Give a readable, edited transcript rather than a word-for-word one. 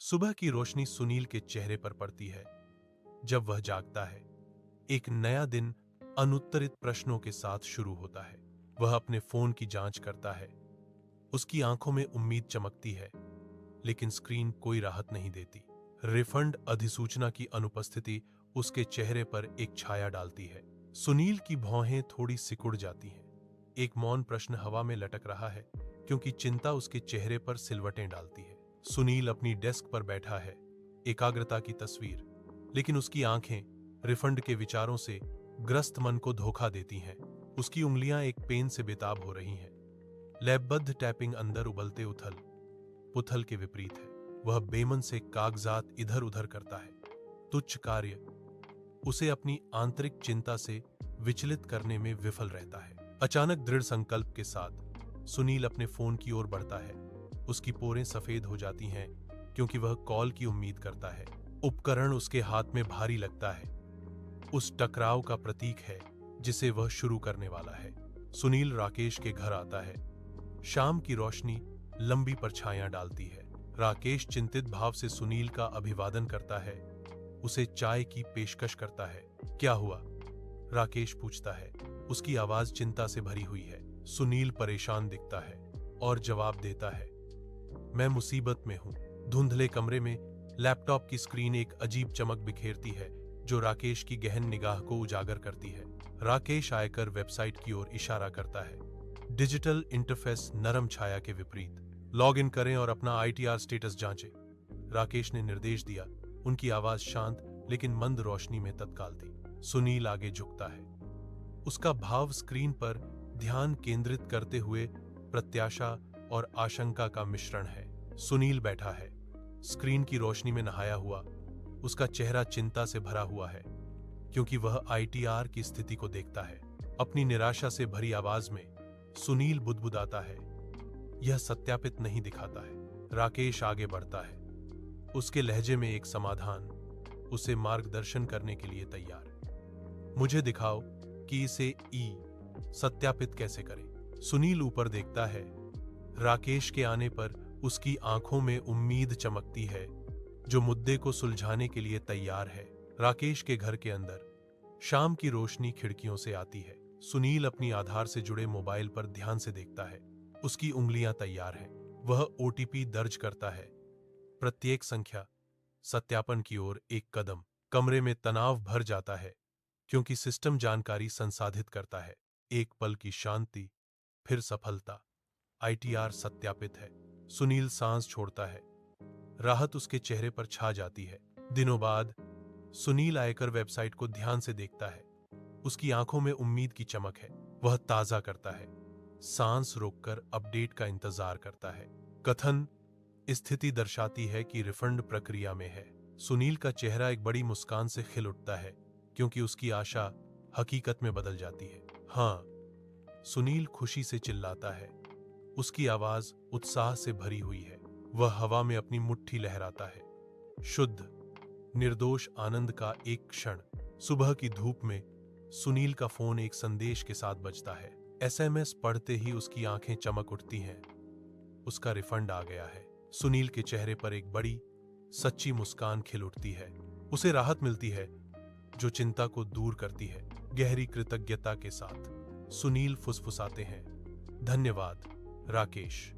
सुबह की रोशनी सुनील के चेहरे पर पड़ती है। जब वह जागता है, एक नया दिन अनुत्तरित प्रश्नों के साथ शुरू होता है। वह अपने फोन की जांच करता है। उसकी आंखों में उम्मीद चमकती है, लेकिन स्क्रीन कोई राहत नहीं देती। रिफंड अधिसूचना की अनुपस्थिति उसके चेहरे पर एक छाया डालती है। सुनील की भौहें थोड़ी सिकुड़ जाती हैं। एक मौन प्रश्न हवा में लटक रहा है, क्योंकि चिंता उसके चेहरे पर सिलवटें डालती है। सुनील अपनी डेस्क पर बैठा है, एकाग्रता की तस्वीर, लेकिन उसकी आंखें रिफंड के विचारों से ग्रस्त मन को धोखा देती हैं। उसकी उंगलियां एक पेन से बेताब हो रही हैं। लयबद्ध टैपिंग अंदर उबलते उथल पुथल के विपरीत है। वह बेमन से कागजात इधर उधर करता है। तुच्छ कार्य उसे अपनी आंतरिक चिंता से विचलित करने में विफल रहता है। अचानक दृढ़ संकल्प के साथ सुनील अपने फोन की ओर बढ़ता है। उसकी पोरें सफेद हो जाती हैं, क्योंकि वह कॉल की उम्मीद करता है। उपकरण उसके हाथ में भारी लगता है, उस टकराव का प्रतीक है जिसे वह शुरू करने वाला है। सुनील राकेश के घर आता है। शाम की रोशनी लंबी परछाइयां डालती है। राकेश चिंतित भाव से सुनील का अभिवादन करता है, उसे चाय की पेशकश करता है। क्या हुआ? राकेश पूछता है। उसकी आवाज चिंता से भरी हुई है। सुनील परेशान दिखता है और जवाब देता है, मैं मुसीबत में हूं। धुंधले कमरे में लैपटॉप की स्क्रीन एक अजीब चमक बिखेरती है, जो राकेश की गहन निगाह को उजागर करती है। राकेश आयकर वेबसाइट की ओर इशारा करता है। डिजिटल इंटरफेस नरम छाया के विपरीत। लॉग इन करें और अपना ITR स्टेटस जांचें, राकेश ने निर्देश दिया। उनकी आवाज शांत लेकिन मंद रोशनी में तत्काल थी। सुनील आगे झुकता है, उसका भाव स्क्रीन पर ध्यान केंद्रित करते हुए प्रत्याशा और आशंका का मिश्रण है। सुनील बैठा है, स्क्रीन की रोशनी में नहाया हुआ। उसका चेहरा चिंता से भरा हुआ है, क्योंकि वह ITR की स्थिति को देखता है। अपनी निराशा से भरी आवाज में सुनील बुदबुदाता है, यह सत्यापित नहीं दिखाता है। राकेश आगे बढ़ता है, उसके लहजे में एक समाधान, उसे मार्गदर्शन करने के लिए तैयार। मुझे दिखाओ कि इसे सत्यापित कैसे करें। सुनील ऊपर देखता है। राकेश के आने पर उसकी आंखों में उम्मीद चमकती है, जो मुद्दे को सुलझाने के लिए तैयार है। राकेश के घर के अंदर शाम की रोशनी खिड़कियों से आती है। सुनील अपनी आधार से जुड़े मोबाइल पर ध्यान से देखता है। उसकी उंगलियां तैयार हैं। वह OTP दर्ज करता है, प्रत्येक संख्या सत्यापन की ओर एक कदम। कमरे में तनाव भर जाता है, क्योंकि सिस्टम जानकारी संसाधित करता है। एक पल की शांति, फिर सफलता। ITR सत्यापित है। सुनील सांस छोड़ता है। राहत उसके चेहरे पर छा जाती है। दिनों बाद सुनील आयकर वेबसाइट को ध्यान से देखता है। उसकी आंखों में उम्मीद की चमक है। वह ताजा करता है, सांस रोककर अपडेट का इंतजार करता है। कथन स्थिति दर्शाती है कि रिफंड प्रक्रिया में है। सुनील का चेहरा एक बड़ी मुस्कान से खिल उठता है, क्योंकि उसकी आशा हकीकत में बदल जाती है। हाँ, सुनील खुशी से चिल्लाता है। उसकी आवाज उत्साह से भरी हुई है। वह हवा में अपनी मुट्ठी लहराता है। शुद्ध, निर्दोष आनंद का एक क्षण। सुबह की धूप में सुनील का फोन एक संदेश के साथ बजता है। SMS पढ़ते ही उसकी आंखें चमक उठती हैं। उसका रिफंड आ गया है। सुनील के चेहरे पर एक बड़ी सच्ची मुस्कान खिल उठती है। उसे राहत मिलती है, जो चिंता को दूर करती है। गहरी कृतज्ञता के साथ सुनील फुसफुसाते हैं, धन्यवाद राकेश।